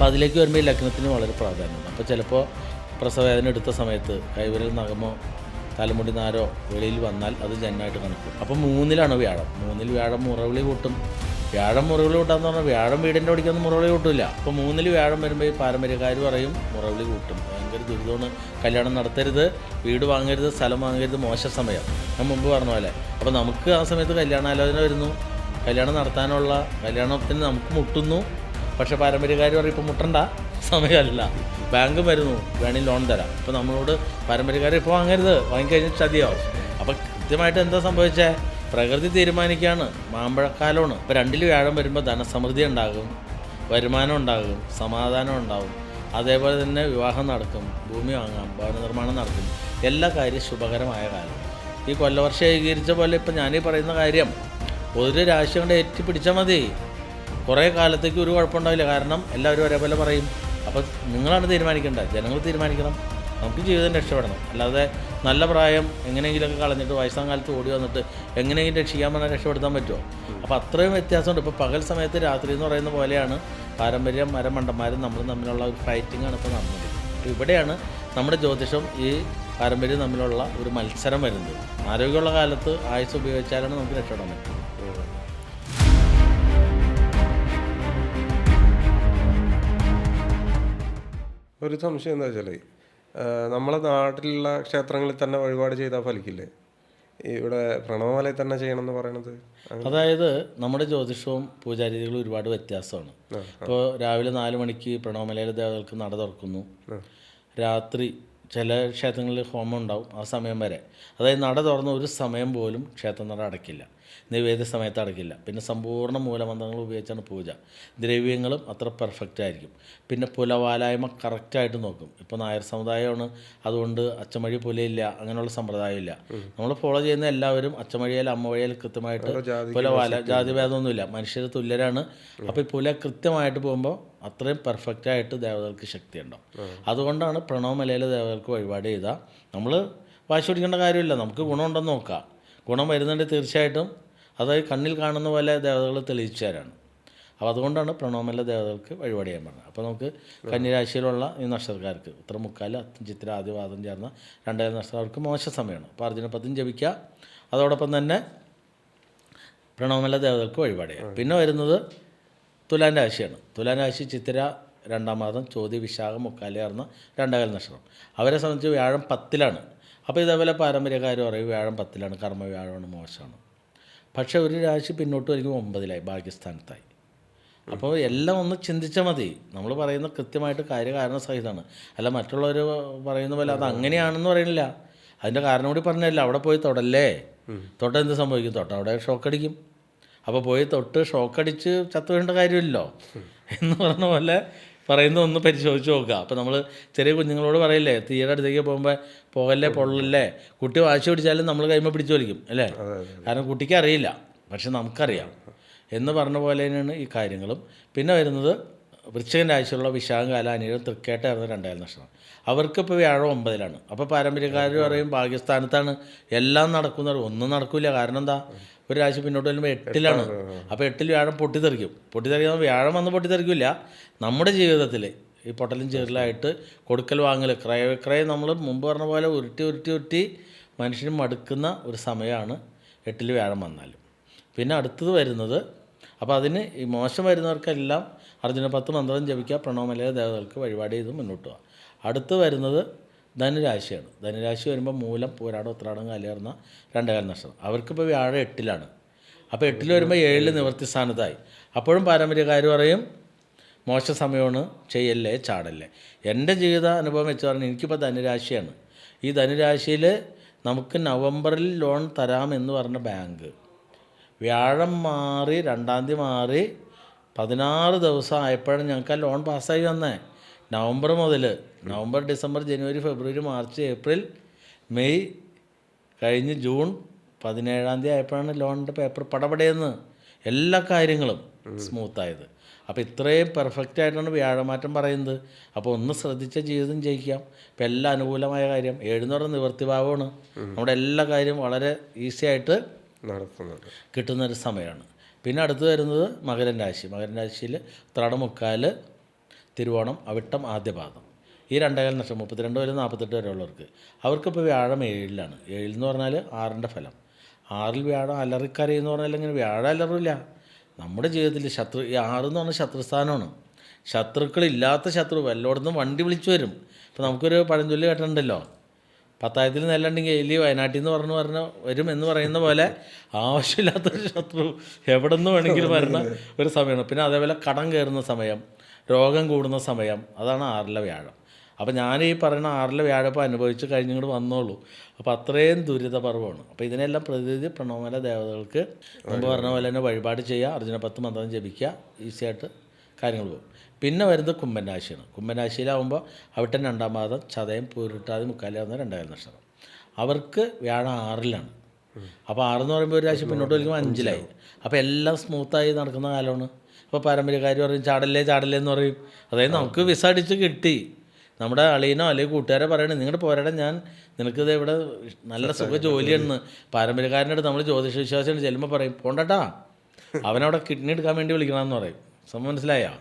അപ്പോൾ അതിലേക്ക് വരുമ്പോൾ ഈ ലഗ്നത്തിന് വളരെ പ്രാധാന്യമുണ്ട്. അപ്പോൾ ചിലപ്പോൾ പ്രസവവേദന എടുത്ത സമയത്ത് കൈവിരൽ നഖമോ തലമുടി നാരോ വെളിയിൽ വന്നാൽ അത് ജന്മമായിട്ട് കണക്കും. അപ്പോൾ 3-ലാണ് വ്യാഴം. 3-ൽ വ്യാഴം മുറവിളി കൂട്ടും. വ്യാഴം മുറവിളി കൂട്ടാന്ന് പറഞ്ഞാൽ വ്യാഴം വീടിൻ്റെ അവിടേക്കൊന്നും മുറവിളി കൂട്ടില്ല. അപ്പോൾ 3-ൽ വ്യാഴം വരുമ്പോൾ ഈ പാരമ്പര്യക്കാർ പറയും മുറവിളി കൂട്ടും, ഭയങ്കര ദുരിതമാണ്, കല്യാണം നടത്തരുത്, വീട് വാങ്ങരുത്, സ്ഥലം വാങ്ങരുത്, മോശ സമയം, ഞാൻ മുമ്പ് പറഞ്ഞ പോലെ. അപ്പോൾ നമുക്ക് ആ സമയത്ത് കല്യാണാലോചന വരുന്നു, കല്യാണം നടത്താനുള്ള കല്യാണത്തിന് നമുക്ക് മുട്ടുന്നു. പക്ഷേ പാരമ്പര്യക്കാർ പറയും ഇപ്പോൾ മുട്ടണ്ട സമയമല്ല, ബാങ്ക് വരുന്നു, വേണമെങ്കിൽ ലോൺ തരാം. അപ്പോൾ നമ്മളോട് പാരമ്പര്യക്കാർ ഇപ്പോൾ വാങ്ങരുത്, വാങ്ങിക്കഴിഞ്ഞാൽ ചതിയാവും. അപ്പോൾ കൃത്യമായിട്ട് എന്താ സംഭവിച്ചേ, പ്രകൃതി തീരുമാനിക്കുകയാണ്, മാമ്പഴക്കാലമാണ്. ഇപ്പോൾ 2-ൽ വ്യാഴം വരുമ്പോൾ ധനസമൃദ്ധി ഉണ്ടാകും, വരുമാനം ഉണ്ടാകും, സമാധാനം ഉണ്ടാകും, അതേപോലെ തന്നെ വിവാഹം നടക്കും, ഭൂമി വാങ്ങാം, ഭവന നിർമ്മാണം നടക്കും, എല്ലാ കാര്യവും ശുഭകരമായ കാലം. ഈ കൊല്ലവർഷം ഏകീകരിച്ച പോലെ ഇപ്പം ഞാനീ പറയുന്ന കാര്യം ഒരു രാശി കൊണ്ട് ഏറ്റി പിടിച്ചാൽ മതി, കുറേ കാലത്തേക്ക് ഒരു കുഴപ്പമുണ്ടാവില്ല. കാരണം എല്ലാവരും ഒരേപോലെ പറയും. അപ്പോൾ നിങ്ങളാണ് തീരുമാനിക്കേണ്ടത്, ജനങ്ങൾ തീരുമാനിക്കണം. നമുക്ക് ജീവിതം രക്ഷപ്പെടണം. അല്ലാതെ നല്ല പ്രായം എങ്ങനെയെങ്കിലുമൊക്കെ കളഞ്ഞിട്ട് വയസ്സാം കാലത്ത് ഓടി വന്നിട്ട് എങ്ങനെയെങ്കിലും രക്ഷിക്കാൻ പറഞ്ഞാൽ രക്ഷപ്പെടുത്താൻ പറ്റുമോ? അപ്പോൾ അത്രയും വ്യത്യാസമുണ്ട്. ഇപ്പോൾ പകൽ സമയത്ത് രാത്രി എന്ന് പറയുന്ന പോലെയാണ് പാരമ്പര്യം മരമണ്ടന്മാരും നമ്മളും തമ്മിലുള്ള ഒരു ഫൈറ്റിങ്ങാണ് ഇപ്പോൾ നടന്നത്. അപ്പോൾ ഇവിടെയാണ് നമ്മുടെ ജ്യോതിഷം ഈ പാരമ്പര്യം തമ്മിലുള്ള ഒരു മത്സരം വരുന്നത്. ആരോഗ്യമുള്ള കാലത്ത് ആയുസ് ഉപയോഗിച്ചാലാണ് നമുക്ക് രക്ഷപ്പെടാൻ പറ്റും. ഒരു സംശയം എന്താ വെച്ചാൽ നമ്മളെ നാട്ടിലുള്ള ക്ഷേത്രങ്ങളിൽ തന്നെ വഴിപാട് ചെയ്താൽ ഫലിക്കില്ലേ? ഇവിടെ പ്രണവമലയിൽ തന്നെ ചെയ്യണം എന്ന് പറയണത്. അതായത് നമ്മുടെ ജ്യോതിഷവും പൂജാരീതികളും ഒരുപാട് വ്യത്യാസമാണ്. ഇപ്പോൾ രാവിലെ 4 മണിക്ക് പ്രണവമലയിലെ ദേവതകൾക്ക് നട തുറക്കുന്നു. രാത്രി ചില ക്ഷേത്രങ്ങളിൽ ഹോമം ഉണ്ടാവും ആ സമയം വരെ. അതായത് നട തുറന്ന ഒരു സമയം പോലും ക്ഷേത്രനട അടയ്ക്കില്ല, നിവേദ്യ സമയത്ത് അടയ്ക്കില്ല. പിന്നെ സമ്പൂർണ്ണ മൂലമന്ത്രങ്ങൾ ഉപയോഗിച്ചാണ് പൂജ. ദ്രവ്യങ്ങളും അത്ര പെർഫെക്റ്റ് ആയിരിക്കും. പിന്നെ പുലവാലായ്മ കറക്റ്റായിട്ട് നോക്കും. ഇപ്പോൾ നായർ സമുദായമാണ്, അതുകൊണ്ട് അച്ചമഴി പുലയില്ല, അങ്ങനെയുള്ള സമ്പ്രദായമില്ല. നമ്മൾ ഫോളോ ചെയ്യുന്ന എല്ലാവരും അച്ചമഴിയായാലും അമ്മവഴിയായാലും കൃത്യമായിട്ട് പുലവാല ജാതിഭേദമൊന്നുമില്ല, മനുഷ്യർ തുല്യരാണ്. അപ്പോൾ ഈ പുല കൃത്യമായിട്ട് പോകുമ്പോൾ അത്രയും പെർഫെക്റ്റായിട്ട് ദേവതകൾക്ക് ശക്തിയുണ്ടാവും. അതുകൊണ്ടാണ് പ്രണവമലയിലെ ദേവതകൾക്ക് വഴിപാട് ചെയ്താൽ നമ്മൾ വാശി പിടിക്കേണ്ട കാര്യമില്ല, നമുക്ക് ഗുണമുണ്ടെന്ന് നോക്കാം. ഗുണം വരുന്നുണ്ട് തീർച്ചയായിട്ടും. അതായത് കണ്ണിൽ കാണുന്ന പോലെ ദേവതകൾ തെളിയിച്ചു തരാണ്. അപ്പോൾ അതുകൊണ്ടാണ് പ്രണവമല ദേവതകൾക്ക് വഴിപാട് ചെയ്യാൻ പറഞ്ഞത്. അപ്പോൾ നമുക്ക് കന്നിരാശിയിലുള്ള ഈ നക്ഷത്രക്കാർക്ക് ഉത്തരമുക്കാൽ ചിത്ര ആദ്യവാദം ചേർന്ന 2 നക്ഷത്രക്കാർക്ക് മോശ സമയമാണ്. അപ്പോൾ അർജുനപദ്യം ജപിക്കുക. അതോടൊപ്പം തന്നെ പ്രണവമല ദേവതകൾക്ക് വഴിപാട് ചെയ്യാം. പിന്നെ വരുന്നത് തുലാൻ രാശിയാണ്. തുലാൻ രാശി ചിത്തിര 2-ാം മാസം ചോതി വിശാഖം മുക്കാലി ചേർന്ന 2 നക്ഷത്രം. അവരെ സംബന്ധിച്ച് വ്യാഴം 10-ലാണ്. അപ്പോൾ ഇതേപോലെ പാരമ്പര്യക്കാർ പറയും വ്യാഴം 10-ലാണ്, കർമ്മ വ്യാഴമാണ്, മോശമാണ്. പക്ഷേ ഒരു രാശി പിന്നോട്ട് വരിക്കും 9-ലായി, ഭാഗ്യസ്ഥാനത്തായി. അപ്പോൾ എല്ലാം ഒന്ന് ചിന്തിച്ചാൽ മതി. നമ്മൾ പറയുന്ന കൃത്യമായിട്ട് കാര്യകാരണ സഹിതമാണ്. അല്ല മറ്റുള്ളവർ പറയുന്ന പോലെ അത് അങ്ങനെയാണെന്ന് പറയുന്നില്ല. അതിൻ്റെ കാരണം കൂടി പറഞ്ഞല്ല. അവിടെ പോയി തൊടല്ലേ, തൊട്ട് എന്ത് സംഭവിക്കും? തൊട്ട് അവിടെ ഷോക്കടിക്കും. അപ്പോൾ പോയി തൊട്ട് ഷോക്കടിച്ച് ചത്തു വീഴേണ്ട കാര്യമില്ലല്ലോ എന്ന് പറഞ്ഞ പോലെ പറയുന്ന ഒന്ന് പരിശോധിച്ച് നോക്കുക. അപ്പോൾ നമ്മൾ ചെറിയ കുഞ്ഞുങ്ങളോട് പറയില്ലേ, തീയുടെ അടുത്തേക്ക് പോകുമ്പോൾ പോകല്ലേ പൊള്ളല്ലേ, കുട്ടി വാശി പിടിച്ചാലും നമ്മൾ കൈമ പിടിച്ചു വലിക്കും അല്ലേ? കാരണം കുട്ടിക്ക് അറിയില്ല, പക്ഷെ നമുക്കറിയാം എന്ന് പറഞ്ഞ പോലെ തന്നെയാണ് ഈ കാര്യങ്ങളും. പിന്നെ വരുന്നത് വൃശ്ചികൻ രാശിയുള്ള വിശാഖം കാല അനിഴം തൃക്കേട്ടായിരുന്നു 2 നക്ഷത്രം. അവർക്കിപ്പോൾ വ്യാഴം 9-ലാണ്. അപ്പോൾ പാരമ്പര്യക്കാർ പറയും ഭാഗ്യസ്ഥാനത്താണ്, എല്ലാം നടക്കുന്നത്. ഒന്നും നടക്കില്ല. കാരണം എന്താ, ഒരു രാശി പിന്നോട്ട് വരുമ്പോൾ 8-ലാണ്. അപ്പോൾ 8-ൽ വ്യാഴം പൊട്ടിത്തെറിക്കാൻ വ്യാഴം വന്ന് പൊട്ടിത്തെറിക്കില്ല. നമ്മുടെ ജീവിതത്തിൽ ഈ പൊട്ടലും ചേറലായിട്ട് കൊടുക്കൽ വാങ്ങൽ ക്രയവിക്രയം നമ്മൾ മുമ്പ് പറഞ്ഞ പോലെ ഉരുട്ടി മനുഷ്യന് മടുക്കുന്ന ഒരു സമയമാണ് 8-ൽ വ്യാഴം വന്നാൽ. പിന്നെ അടുത്തത് വരുന്നത്, അപ്പോൾ അതിന് ഈ മോശം വരുന്നവർക്കെല്ലാം അർജുന 10 മന്ത്രം ജപിക്കുക, പ്രണവമലയിലെ ദേവതകൾക്ക് വഴിപാട് ചെയ്ത് മുന്നോട്ട് പോവുക. അടുത്ത് വരുന്നത് ധനുരാശിയാണ്. ധനുരാശി വരുമ്പോൾ മൂലം പൂരാടം ഉത്രാടം കാലിയേർന്ന 2 നക്ഷത്രം. അവർക്കിപ്പോൾ വ്യാഴം 8-ലാണ്. അപ്പോൾ 8-ൽ വരുമ്പോൾ 7-ൽ നിവൃത്തി സ്ഥാനത്തായി. അപ്പോഴും പാരമ്പര്യക്കാർ പറയും മോശ സമയമാണ്, ചെയ്യല്ലേ ചാടല്ലേ. എൻ്റെ ജീവിത അനുഭവം വെച്ച് പറഞ്ഞാൽ എനിക്കിപ്പോൾ ധനുരാശിയാണ്. ഈ ധനുരാശിയിൽ നമുക്ക് നവംബറിൽ ലോൺ തരാമെന്ന് പറഞ്ഞ ബാങ്ക് വ്യാഴം മാറി 2-ാം തീയതി മാറി 16 ദിവസം ആയപ്പോഴാണ് ഞങ്ങൾക്ക് ആ ലോൺ പാസ്സായി വന്നേ. നവംബർ മുതൽ നവംബർ, ഡിസംബർ, ജനുവരി, ഫെബ്രുവരി, മാർച്ച്, ഏപ്രിൽ, മെയ് കഴിഞ്ഞ് ജൂൺ 17-ാം തീയതി ആയപ്പോഴാണ് ലോണിൻ്റെ പേപ്പർ പടപടയെന്ന് എല്ലാ കാര്യങ്ങളും സ്മൂത്തായത്. അപ്പോൾ ഇത്രയും പെർഫെക്റ്റ് ആയിട്ടാണ് വ്യാഴമാറ്റം പറയുന്നത്. അപ്പോൾ ഒന്ന് ശ്രദ്ധിച്ച ജീവിതം ജയിക്കാം. ഇപ്പം എല്ലാം അനുകൂലമായ കാര്യം. 7 എന്ന് പറഞ്ഞ നിവൃത്തിഭാവമാണ്. നമ്മുടെ എല്ലാ കാര്യവും വളരെ ഈസി ആയിട്ട് കിട്ടുന്നൊരു സമയമാണ്. പിന്നെ അടുത്ത് വരുന്നത് മകരൻ രാശി. മകരൻ രാശിയിൽ ഉത്രാടം മുക്കാൽ തിരുവോണം, അവിട്ടം, ആദ്യപാദം. ഈ 2.5 നക്ഷത്രം 32 മുതൽ 48 വരെ ഉള്ളവർക്ക് അവർക്കിപ്പോൾ വ്യാഴം 7-ലാണ്. 7 എന്ന് പറഞ്ഞാൽ 6ൻ്റെ ഫലം. 6ൽ വ്യാഴം അലറിക്കരയെന്ന് പറഞ്ഞാൽ ഇങ്ങനെ വ്യാഴം അലറില്ല. നമ്മുടെ ജീവിതത്തിൽ ഈ 6 എന്ന് പറഞ്ഞാൽ ശത്രുസ്ഥാനമാണ്. ശത്രുക്കളില്ലാത്ത ശത്രു വല്ലോടത്തും വണ്ടി വിളിച്ചു വരും. ഇപ്പോൾ നമുക്കൊരു പഴഞ്ചൊല്ലി കേട്ടിട്ടുണ്ടല്ലോ, 10,000 നെല്ലുണ്ടെങ്കിൽ എലി വയനാട്ടിൽ നിന്ന് പറഞ്ഞ് വരും എന്ന് പറയുന്ന പോലെ ആവശ്യമില്ലാത്തൊരു ശത്രു എവിടെ നിന്ന് വേണമെങ്കിലും വരുന്ന ഒരു സമയമാണ്. പിന്നെ അതേപോലെ കടം കയറുന്ന സമയം, രോഗം കൂടുന്ന സമയം, അതാണ് 6ലെ വ്യാഴം. അപ്പോൾ ഞാൻ ഈ പറയുന്ന 6ലെ വ്യാഴം ഇപ്പോൾ അനുഭവിച്ച് കഴിഞ്ഞിങ്ങോട്ട് വന്നോളൂ. അപ്പോൾ അത്രയും ദുരിതപർവമാണ്. അപ്പോൾ ഇതിനെല്ലാം പ്രതിനിധി പ്രണവമല ദേവതകൾക്ക് മുമ്പ് പറഞ്ഞ പോലെ തന്നെ വഴിപാട് ചെയ്യുക, അർജുന 10 മന്ത്രം ജപിക്കുക, ഈസിയായിട്ട് കാര്യങ്ങൾ പോകും. പിന്നെ വരുന്നത് കുംഭൻ രാശിയാണ്. കുംഭൻ രാശിയിലാവുമ്പോൾ അവിട്ടം 2-ാം പാദം, ചതയം, പൂരിട്ടാതി, മുക്കാലാവുന്ന 2.5 നക്ഷത്രം. അവർക്ക് വ്യാഴം 6ലാണ്. അപ്പോൾ 6 എന്ന് പറയുമ്പോൾ ഒരു രാശി പിന്നോട്ട് വലിക്കുമ്പോൾ 5ലായി. അപ്പോൾ എല്ലാം സ്മൂത്തായി നടക്കുന്ന കാലമാണ്. അപ്പോൾ പാരമ്പര്യക്കാർ പറയും ചാടല്ലേ എന്ന് പറയും. അതായത് നമുക്ക് വിസ അടിച്ച് കിട്ടി, നമ്മുടെ അളിയനോ അല്ലെങ്കിൽ കൂട്ടുകാരെ പറയണേ നിങ്ങളുടെ പോരാടെ ഞാൻ നിനക്കിത് ഇവിടെ നല്ല സുഖ ജോലിയാണെന്ന് പാരമ്പര്യക്കാരൻ്റെ അടുത്ത് നമ്മൾ ജ്യോതിഷ വിശ്വാസിയാണ് ചെല്ലുമ്പോൾ പറയും പോണ്ടട്ടാ, അവനവിടെ കിഡ്നി എടുക്കാൻ വേണ്ടി വിളിക്കണമെന്ന് പറയും. സമയം മനസ്സിലായോ?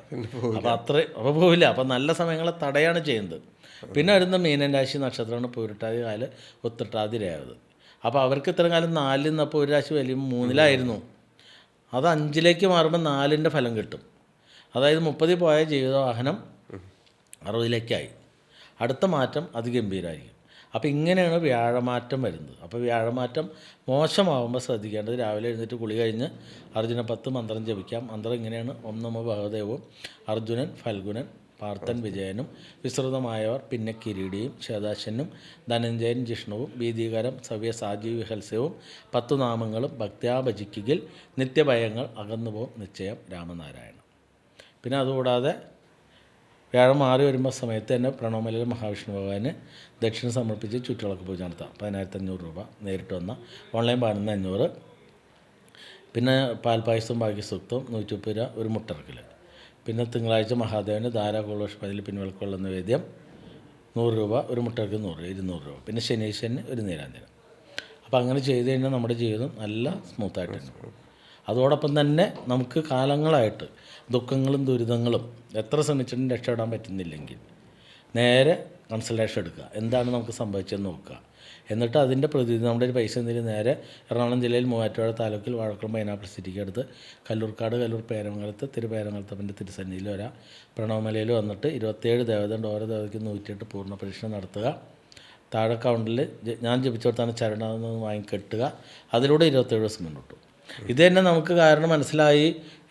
അപ്പോൾ പോവില്ല. അപ്പോൾ നല്ല സമയങ്ങളെ തടയാണ് ചെയ്യുന്നത്. പിന്നെ വരുന്ന മീനൻ രാശി നക്ഷത്രമാണ് പൂരിട്ടാതി, കാല്, ഉത്രട്ടാതി, രേവതി. അപ്പോൾ അവർക്ക് ഇത്രയും കാലം 4-ൽ നിന്നപ്പോൾ ഒരു രാശി വലിയ 3-ലായിരുന്നു. അത് 5-ലേക്ക് മാറുമ്പോൾ 4ൻ്റെ ഫലം കിട്ടും. അതായത് 30 പോയ ജീവിതവാഹനം 60-ലേക്കായി. അടുത്ത മാറ്റം അതിഗംഭീരമായിരിക്കും. അപ്പോൾ ഇങ്ങനെയാണ് വ്യാഴമാറ്റം വരുന്നത്. അപ്പോൾ വ്യാഴമാറ്റം മോശമാകുമ്പോൾ ശ്രദ്ധിക്കേണ്ടത് രാവിലെ എഴുന്നേറ്റ് കുളി കഴിഞ്ഞ് അർജുന 10 മന്ത്രം ജപിക്കാം. മന്ത്രം ഇങ്ങനെയാണ്: ഓം നമോ ഭഗവദേവും, അർജുനൻ, ഫൽഗുനൻ, പാർത്ഥൻ, വിജയനും, വിസ്തൃതമായവർ, പിന്നെ കിരീടിയും, ശേതാശനും, ധനഞ്ജയൻ, ജിഷ്ണുവും, ഭീതികരം, സവ്യസാജീവ വിഹത്സ്യവും, 10 നാമങ്ങളും ഭക്ത്യാ ഭജിക്കുകിൽ നിത്യഭയങ്ങൾ അകന്നുപോകും നിശ്ചയം രാമനാരായണൻ. പിന്നെ അതുകൂടാതെ വ്യാഴം മാറി വരുമ്പോൾ സമയത്ത് തന്നെ പ്രണവമലയിലെ മഹാവിഷ്ണു ഭഗവാന് ദക്ഷിണ സമർപ്പിച്ച് ചുറ്റുവിളക്ക് പൂജ നടത്താം. 1500 രൂപ നേരിട്ട് വന്ന, ഓൺലൈൻ 500. പിന്നെ പാൽപ്പായസവും ഭാഗ്യസൂക്തവും 130 രൂപ ഒരു മുട്ടിറക്കൽ. പിന്നെ തിങ്കളാഴ്ച മഹാദേവന് ധാരാകുളപതിൽ പിൻവൽക്കുള്ള നിവേദ്യം 100 രൂപ ഒരു മുട്ടിറക്കൽ, 200 രൂപ. പിന്നെ ശനീശ്വരന് ഒരു നീരാഞ്ജനം. അപ്പോൾ അങ്ങനെ ചെയ്ത് കഴിഞ്ഞാൽ നമ്മുടെ ജീവിതം നല്ല സ്മൂത്തായിട്ട് തന്നെ. അതോടൊപ്പം തന്നെ നമുക്ക് കാലങ്ങളായിട്ട് ദുഃഖങ്ങളും ദുരിതങ്ങളും എത്ര ശ്രമിച്ചിട്ടും രക്ഷപ്പെടാൻ പറ്റുന്നില്ലെങ്കിൽ നേരെ കൺസൾട്ടേഷൻ എടുക്കുക, എന്താണ് നമുക്ക് സംഭവിച്ചതെന്ന് നോക്കുക. എന്നിട്ട് അതിൻ്റെ പ്രതിനിധി നമ്മുടെ ഒരു പൈസ എന്തെങ്കിലും നേരെ എറണാകുളം ജില്ലയിൽ മൂവാറ്റുപുഴ താലൂക്കിൽ വാഴക്കുളം പൈനാപ്പിൾ സിറ്റിക്ക് അടുത്ത് കല്ലൂർക്കാട്, കല്ലൂർ പേരമംഗലത്ത്, തിരുപേരമംഗലത്തപ്പൻ്റെ തിരുസന്നിധിയിൽ വരാം. പ്രണവമലയിൽ വന്നിട്ട് 27 ദേവതയുണ്ട്. ഓരോ ദേവതയ്ക്ക് 108 പൂർണ്ണ പരീക്ഷണം നടത്തുക. താഴെ കൗണ്ടറിൽ ഞാൻ ജപിച്ചു കൊടുത്താണ് ചരണ വാങ്ങിക്കെട്ടുക. അതിലൂടെ 27 ദിവസം മുന്നോട്ടു. ഇത് തന്നെ നമുക്ക് കാരണം മനസ്സിലായി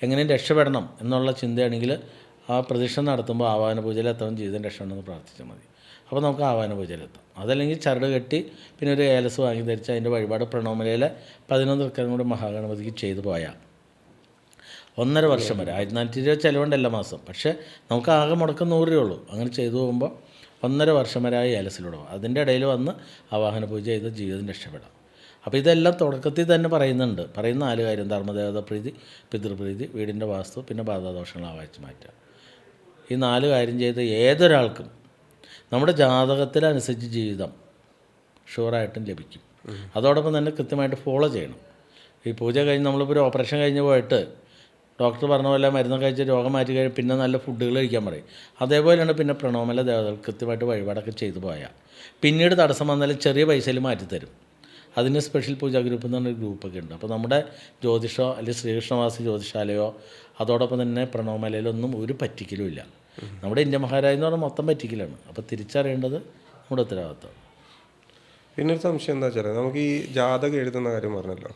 എങ്ങനെയും രക്ഷപ്പെടണം എന്നുള്ള ചിന്തയാണെങ്കിൽ ആ പ്രദക്ഷിണം നടത്തുമ്പോൾ ആവാഹന പൂജയിൽ എത്താൻ ജീവിതം രക്ഷപ്പെടണമെന്ന് പ്രാർത്ഥിച്ചാൽ മതി. അപ്പോൾ നമുക്ക് ആവാഹന പൂജയിലെത്താം. അതല്ലെങ്കിൽ ചരട് കെട്ടി പിന്നെ ഒരു ഏലസ് വാങ്ങി ധരിച്ച് അതിൻ്റെ വഴിപാട് പ്രണവമലയിലെ 11 തൃക്കരം കൂടി മഹാഗണപതിക്ക് ചെയ്തു പോയാൽ 1.5 വർഷം വരെ 1400 രൂപ ചിലവുണ്ട് എല്ലാ മാസം. പക്ഷേ നമുക്ക് ആകെ മുടക്കം 100 രൂപയുള്ളൂ. അങ്ങനെ ചെയ്തു പോകുമ്പോൾ 1.5 വർഷം വരെ ആ ഏലസിലൂടെ പോകും. അതിൻ്റെ ഇടയിൽ വന്ന് ആവാഹന പൂജ ചെയ്ത് ജീവിതം രക്ഷപ്പെടാം. അപ്പോൾ ഇതെല്ലാം തുടക്കത്തിൽ തന്നെ പറയുന്ന 4 കാര്യം: ധർമ്മദേവത പ്രീതി, പിതൃപ്രീതി, വീടിൻ്റെ വാസ്തു, പിന്നെ ബാധാദോഷങ്ങൾ ആവാഹിച്ച് മാറ്റുക. ഈ 4 കാര്യം ചെയ്ത് ഏതൊരാൾക്കും നമ്മുടെ ജാതകത്തിനനുസരിച്ച് ജീവിതം ഷുവറായിട്ടും ലഭിക്കും. അതോടൊപ്പം തന്നെ കൃത്യമായിട്ട് ഫോളോ ചെയ്യണം. ഈ പൂജ കഴിഞ്ഞ് നമ്മളിപ്പോൾ ഒരു ഓപ്പറേഷൻ കഴിഞ്ഞ് പോയിട്ട് ഡോക്ടർ പറഞ്ഞ പോലെ മരുന്ന് കഴിച്ച് രോഗം മാറ്റി കഴിഞ്ഞ് പിന്നെ നല്ല ഫുഡുകൾ കഴിക്കാൻ പറയും. അതേപോലെയാണ് പിന്നെ പ്രണവമല ദേവതകൾ കൃത്യമായിട്ട് വഴിപാടൊക്കെ ചെയ്തു പോയാൽ പിന്നീട് തടസ്സം വന്നാലും ചെറിയ പൈസയിൽ മാറ്റിത്തരും. അതിന് സ്പെഷ്യൽ പൂജാ ഗ്രൂപ്പ് എന്ന് പറഞ്ഞൊരു ഗ്രൂപ്പൊക്കെ ഉണ്ട്. അപ്പോൾ നമ്മുടെ ജ്യോതിഷമോ അല്ലെങ്കിൽ ശ്രീകൃഷ്ണവാസി ജ്യോതിഷാലയോ അതോടൊപ്പം തന്നെ പ്രണവമലയിലൊന്നും ഒരു പറ്റിക്കലും ഇല്ല. നമ്മുടെ ഇന്ത്യ മഹാരാജ് എന്ന് പറഞ്ഞാൽ മൊത്തം പറ്റിക്കലാണ്. അപ്പോൾ തിരിച്ചറിയേണ്ടത് നമ്മുടെ ഉത്തരവാദിത്വം. പിന്നെ ഒരു സംശയം എന്താ വെച്ചാൽ നമുക്ക് ഈ ജാതകം എഴുതുന്ന കാര്യം പറഞ്ഞല്ലോ,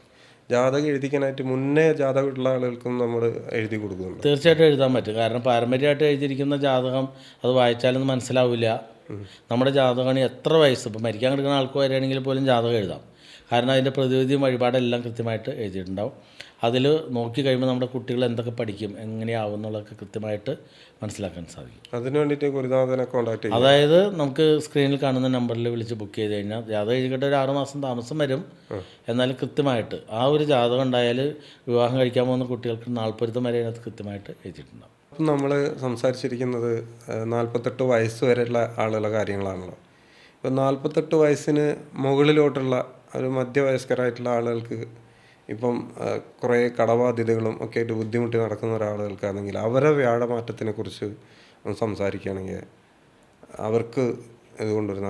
ജാതകം എഴുതിക്കാനായിട്ട് മുന്നേ ജാതകമുള്ള ആളുകൾക്കും നമ്മൾ എഴുതി കൊടുക്കുന്നുണ്ട്. തീർച്ചയായിട്ടും എഴുതാൻ പറ്റും. കാരണം പാരമ്പര്യമായിട്ട് എഴുതിയിരിക്കുന്ന ജാതകം അത് വായിച്ചാലൊന്നും മനസ്സിലാവില്ല. നമ്മുടെ ജാതകമാണ് എത്ര വയസ്സ് ഇപ്പോൾ മരിക്കാൻ കിടക്കുന്ന ആൾക്ക് വരികയാണെങ്കിൽ പോലും ജാതകം എഴുതാം. കാരണം അതിൻ്റെ പ്രതിവിധിയും വഴിപാടെല്ലാം കൃത്യമായിട്ട് എഴുതിയിട്ടുണ്ടാവും. അതിൽ നോക്കി കഴിയുമ്പോൾ നമ്മുടെ കുട്ടികൾ എന്തൊക്കെ പഠിക്കും, എങ്ങനെയാവും എന്നുള്ളതൊക്കെ കൃത്യമായിട്ട് മനസ്സിലാക്കാൻ സാധിക്കും. അതിന് വേണ്ടിയിട്ട് ഗുരുനാഥനെ കോൺടാക്ട് ചെയ്യും. അതായത് നമുക്ക് സ്ക്രീനിൽ കാണുന്ന നമ്പറിൽ വിളിച്ച് ബുക്ക് ചെയ്ത് കഴിഞ്ഞാൽ ജാതകം എഴുതിയിട്ട് ഒരു 6 മാസം താമസം വരും. എന്നാലും കൃത്യമായിട്ട് ആ ഒരു ജാതകം ഉണ്ടായാൽ വിവാഹം കഴിക്കാൻ പോകുന്ന കുട്ടികൾക്ക് 40 വരെ അതിനകത്ത് കൃത്യമായിട്ട് എഴുതിയിട്ടുണ്ടാവും. അപ്പം നമ്മൾ സംസാരിച്ചിരിക്കുന്നത് 48 വയസ്സ് വരെയുള്ള ആളുകളുടെ കാര്യങ്ങളാണല്ലോ. ഇപ്പം 48 വയസ്സിന് മുകളിലോട്ടുള്ള ഒരു മധ്യവയസ്കരായിട്ടുള്ള ആളുകൾക്ക് ഇപ്പം കുറേ കടബാധ്യതകളും ഒക്കെ ആയിട്ട് ബുദ്ധിമുട്ടി നടക്കുന്ന ഒരാളുകൾക്കാണെങ്കിൽ അവരെ വ്യാഴമാറ്റത്തിനെ കുറിച്ച് ഒന്ന് സംസാരിക്കുകയാണെങ്കിൽ അവർക്ക് ഇതുകൊണ്ടൊരു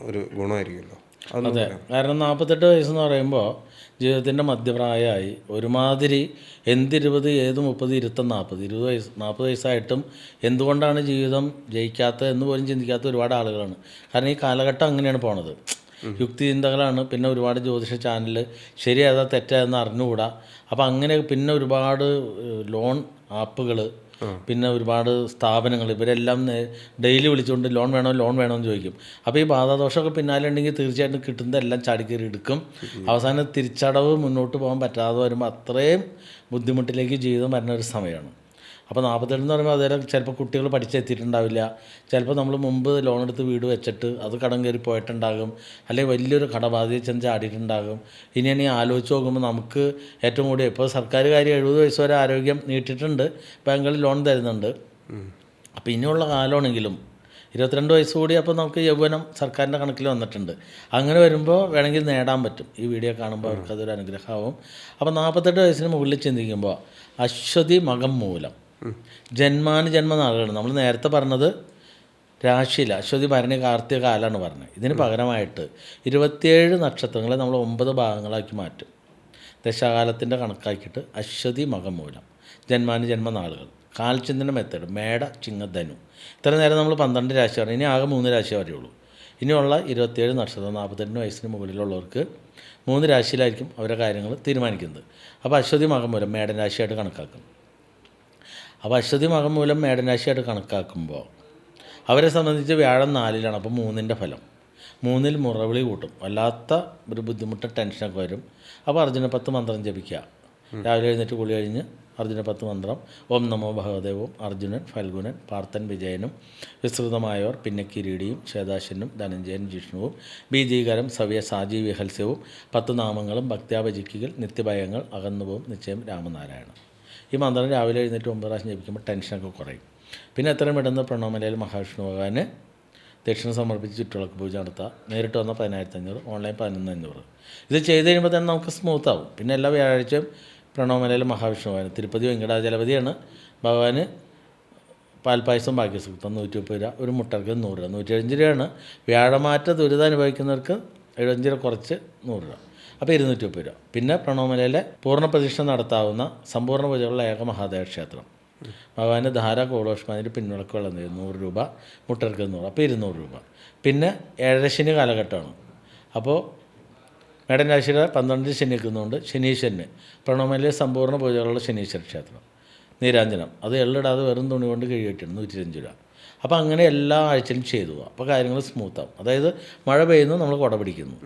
ഒരു ഗുണമായിരിക്കുമല്ലോ. അതെ, കാരണം 48 വയസ്സെന്ന് പറയുമ്പോൾ ജീവിതത്തിൻ്റെ മധ്യപ്രായമായി ഒരുമാതിരി എന്ത് 20 ഏത് 30 ഇരുത്തം 40 വയസ്സായിട്ടും എന്തുകൊണ്ടാണ് ജീവിതം ജയിക്കാത്തത് എന്ന് പോലും ചിന്തിക്കാത്ത ഒരുപാട് ആളുകളാണ്. കാരണം ഈ കാലഘട്ടം അങ്ങനെയാണ് പോണത്. യുക്തിചിന്തകളാണ്. പിന്നെ ഒരുപാട് ജ്യോതിഷ ചാനൽ ശരിയേതാ തെറ്റേതെന്ന് അറിഞ്ഞുകൂടാ. അപ്പോൾ അങ്ങനെ പിന്നെ ഒരുപാട് ലോൺ ആപ്പുകൾ, പിന്നെ ഒരുപാട് സ്ഥാപനങ്ങൾ, ഇവരെല്ലാം ഡെയിലി വിളിച്ചുകൊണ്ട് ലോൺ വേണമെന്ന് ചോദിക്കും. അപ്പോൾ ഈ ബാധാദോഷമൊക്കെ പിന്നാലെ ഉണ്ടെങ്കിൽ തീർച്ചയായിട്ടും കിട്ടുന്നതെല്ലാം ചാടിക്കയറി എടുക്കും. അവസാനം തിരിച്ചടവ് മുന്നോട്ട് പോകാൻ പറ്റാതെ വരുമ്പോൾ അത്രയും ബുദ്ധിമുട്ടിലേക്ക് ജീവിതം വരുന്ന ഒരു സമയമാണ്. അപ്പോൾ 48 എന്ന് പറയുമ്പോൾ അതേപോലെ ചിലപ്പോൾ കുട്ടികൾ പഠിച്ചെത്തിയിട്ടുണ്ടാവില്ല, ചിലപ്പോൾ നമ്മൾ മുമ്പ് ലോൺ എടുത്ത് വീട് വെച്ചിട്ട് അത് കടം കയറി പോയിട്ടുണ്ടാകും, അല്ലെങ്കിൽ വലിയൊരു കടബാധ്യത ചെന്ന് ചാടിയിട്ടുണ്ടാകും. ഇനി ആലോചിച്ച് നോക്കുമ്പോൾ നമുക്ക് ഏറ്റവും കൂടി ഇപ്പോൾ സർക്കാർ കാര്യം 70 വയസ്സ് വരെ ആരോഗ്യം നീട്ടിയിട്ടുണ്ട്, ബാങ്കുകളിൽ ലോൺ തരുന്നുണ്ട്. അപ്പോൾ ഇനിയുള്ള കാലമാണെങ്കിലും 22 വയസ്സ് കൂടി അപ്പോൾ നമുക്ക് യൗവനം സർക്കാരിൻ്റെ കണക്കിൽ വന്നിട്ടുണ്ട്. അങ്ങനെ വരുമ്പോൾ വേണമെങ്കിൽ നേടാൻ പറ്റും. ഈ വീഡിയോ കാണുമ്പോൾ അവർക്ക് അതൊരു അനുഗ്രഹമാവും. അപ്പോൾ 48 വയസ്സിന് മുകളിൽ ചിന്തിക്കുമ്പോൾ അശ്വതി മകം മൂലം ജന്മാനുജന്മനാളുകളാണ്. നമ്മൾ നേരത്തെ പറഞ്ഞത് രാശിയില്ല, അശ്വതി ഭരണി കാർത്തിക കാലമാണ് പറഞ്ഞത്. ഇതിന് പകരമായിട്ട് 27 നക്ഷത്രങ്ങളെ നമ്മൾ 9 ഭാഗങ്ങളാക്കി മാറ്റും. ദശാകാലത്തിൻ്റെ കണക്കാക്കിയിട്ട് അശ്വതി മകം മൂലം ജന്മാനുജന്മനാളുകൾ, കാൽചിന്തന മെത്തേഡ്, മേട ചിങ്ങധനു, ഇത്ര നേരം നമ്മൾ 12 രാശി പറഞ്ഞു. ഇനി ആകെ 3 രാശി വരെയുള്ളൂ. ഇനിയുള്ള 27 നക്ഷത്രം 48 വയസ്സിന് മുകളിലുള്ളവർക്ക് 3 രാശിയിലായിരിക്കും അവരുടെ കാര്യങ്ങൾ തീരുമാനിക്കുന്നത്. അപ്പോൾ അശ്വതി മകം മൂലം മേടൻ രാശിയായിട്ട് കണക്കാക്കും. അപ്പോൾ അശ്വതി മകം മൂലം മേടൻ രാശിയായിട്ട് കണക്കാക്കുമ്പോൾ അവരെ സംബന്ധിച്ച് വ്യാഴം 4-ലാണ്. അപ്പോൾ 3ൻ്റെ ഫലം 3-ൽ മുറവിളി കൂട്ടും, വല്ലാത്ത ഒരു ബുദ്ധിമുട്ട് ടെൻഷനൊക്കെ വരും. അപ്പോൾ അർജുന 10 മന്ത്രം ജപിക്കുക. രാവിലെ എഴുന്നേറ്റ് കുളി കഴിഞ്ഞ് അർജുന 10 മന്ത്രം, ഓം നമോ ഭഗവദേവും, അർജുനൻ, ഫൽഗുനൻ, പാർത്ഥൻ, വിജയനും, വിസ്തൃതമായവർ, പിന്നെ കിരീടിയും, ശേതാശനും, ധനഞ്ജയൻ, ജിഷ്ണുവും, ബീജീകരം, സവ്യ, സാജി, വിഹൽസ്യവും, 10 നാമങ്ങളും, ഭക്ത്യാഭജിക്കുകൾ, നിത്യഭയങ്ങൾ അകന്നുപോകും, നിശ്ചയം രാമനാരായണൻ. ഈ മന്ത്രം രാവിലെ എഴുന്നേറ്റ് 9 പ്രാവശ്യം ജപിക്കുമ്പോൾ ടെൻഷനൊക്കെ കുറയും. പിന്നെ എത്രയും പെട്ടെന്ന് പ്രണവമലയിൽ മഹാവിഷ്ണു ഭഗവാന് ദക്ഷിണ സമർപ്പിച്ച് ചുറ്റുവിളക്ക് പൂജ നടത്തുക. നേരിട്ട് വന്ന 10,500, ഓൺലൈൻ 11,500. ഇത് ചെയ്ത് കഴിയുമ്പോൾ തന്നെ നമുക്ക് സ്മൂത്താവും. പിന്നെ എല്ലാ വ്യാഴാഴ്ചയും പ്രണവമലയിൽ മഹാവിഷ്ണു ഭഗവാന്, തിരുപ്പതി വെങ്കടാചലപതിയാണ് ഭഗവാന് പാൽപ്പായസം ഭാഗ്യസൂക്തം 130 രൂപ, ഒരു മുട്ടർക്ക് 100 രൂപ, 175 രൂപയാണ്. വ്യാഴമാറ്റ ദുരിതം അനുഭവിക്കുന്നവർക്ക് 75 രൂപ കുറച്ച് 100 രൂപ, അപ്പോൾ 230 രൂപ. പിന്നെ പ്രണവമലയിലെ പൂർണ്ണ പ്രതിഷ്ഠ നടത്താവുന്ന സമ്പൂർണ്ണ പൂജകളുള്ള ഏക മഹാദേവ ക്ഷേത്രം, ഭഗവാന് ധാര കോടോഷ്മാതിൻ്റെ പിൻവിളക്ക് വെള്ളം 100 രൂപ, മുട്ടർക്ക് 100, അപ്പോൾ 200 രൂപ. പിന്നെ 7 ശനി കാലഘട്ടമാണ്. അപ്പോൾ മേടൻ രാശിയുടെ 12 ശനി നിൽക്കുന്നതുകൊണ്ട് ശനീശ്വരന് പ്രണവമലയിലെ സമ്പൂർണ്ണ പൂജകളുള്ള ശനീശ്വര ക്ഷേത്രം, നീരാഞ്ജനം, അത് എള്ളിടാതെ വെറും തുണി കൊണ്ട് കിഴിയിട്ടാണ് 125 രൂപ. അപ്പോൾ അങ്ങനെ എല്ലാ ആഴ്ചയിലും ചെയ്തു പോകാം. അപ്പോൾ കാര്യങ്ങൾ സ്മൂത്താവും. അതായത് മഴ പെയ്യുന്നു നമ്മൾ കുട പിടിക്കുന്നു,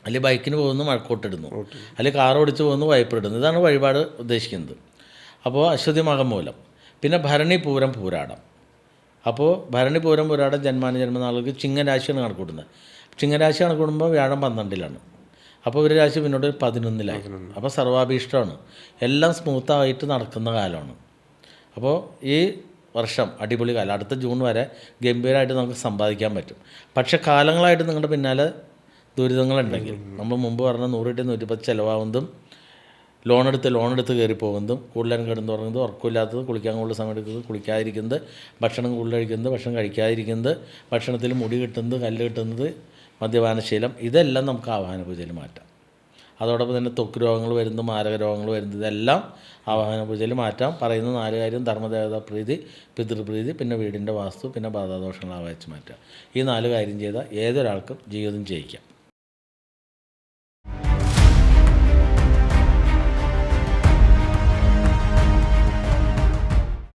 അല്ലെങ്കിൽ ബൈക്കിന് പോകുന്നു മഴക്കോട്ടിടുന്നു, അല്ലെങ്കിൽ കാർ ഓടിച്ച് പോകുന്നു വൈപ്പിടുന്നു. ഇതാണ് വഴിപാട് ഉദ്ദേശിക്കുന്നത്. അപ്പോൾ അശ്വതി മകം മൂലം. പിന്നെ ഭരണി പൂരം പൂരാടം. അപ്പോൾ ഭരണി പൂരം പൂരാടം ജന്മാനുജന്മനാളുകൾക്ക് ചിങ്ങരാശിയാണ് കണക്കൂട്ടുന്നത്. ചിങ്ങരാശി കണക്കൂടുമ്പോൾ വ്യാഴം 12-ലാണ്. അപ്പോൾ ഒരു രാശി പിന്നോട്ട് 11-ലായി. അപ്പോൾ സർവാഭീഷ്ടമാണ്, എല്ലാം സ്മൂത്തായിട്ട് നടക്കുന്ന കാലമാണ്. അപ്പോൾ ഈ വർഷം അടിപൊളി കാലം. അടുത്ത ജൂൺ വരെ ഗംഭീരമായിട്ട് നമുക്ക് സമ്പാദിക്കാൻ പറ്റും. പക്ഷേ കാലങ്ങളായിട്ട് നിങ്ങളുടെ പിന്നാലെ ദുരിതങ്ങളുണ്ടെങ്കിൽ, നമ്മൾ മുമ്പ് പറഞ്ഞ 100-110 ചിലവാകുന്നതും, ലോൺ എടുത്ത് കയറി പോകുന്നതും, കൂടുതലും കിടന്നു തുടങ്ങുന്നത്, ഉറക്കമില്ലാത്തത്, കുളിക്കാൻ കൂടുതൽ സമയം എടുക്കുന്നത്, കുളിക്കാതിരിക്കുന്നത്, ഭക്ഷണം കൂടുതൽ കഴിക്കുന്നത്, ഭക്ഷണം കഴിക്കാതിരിക്കുന്നത്, ഭക്ഷണത്തിൽ മുടി കിട്ടുന്നത്, കല്ല് കിട്ടുന്നത്, മദ്യപാനശീലം, ഇതെല്ലാം നമുക്ക് ആവാഹന പൂജയിൽ മാറ്റാം. അതോടൊപ്പം തന്നെ ത്വക്ക് രോഗങ്ങൾ വരുന്നത്, മാരക രോഗങ്ങൾ വരുന്നത്, ഇതെല്ലാം ആവാഹന പൂജയിൽ മാറ്റാം. പറയുന്ന 4 കാര്യം: ധർമ്മദേവതാ പ്രീതി, പിതൃപ്രീതി, പിന്നെ വീടിൻ്റെ വാസ്തു, പിന്നെ ബാധാദോഷങ്ങൾ ആവാഹിച്ച് മാറ്റുക. ഈ 4 കാര്യം ചെയ്താൽ ഏതൊരാൾക്കും ജീവിതം ജയിക്കാം.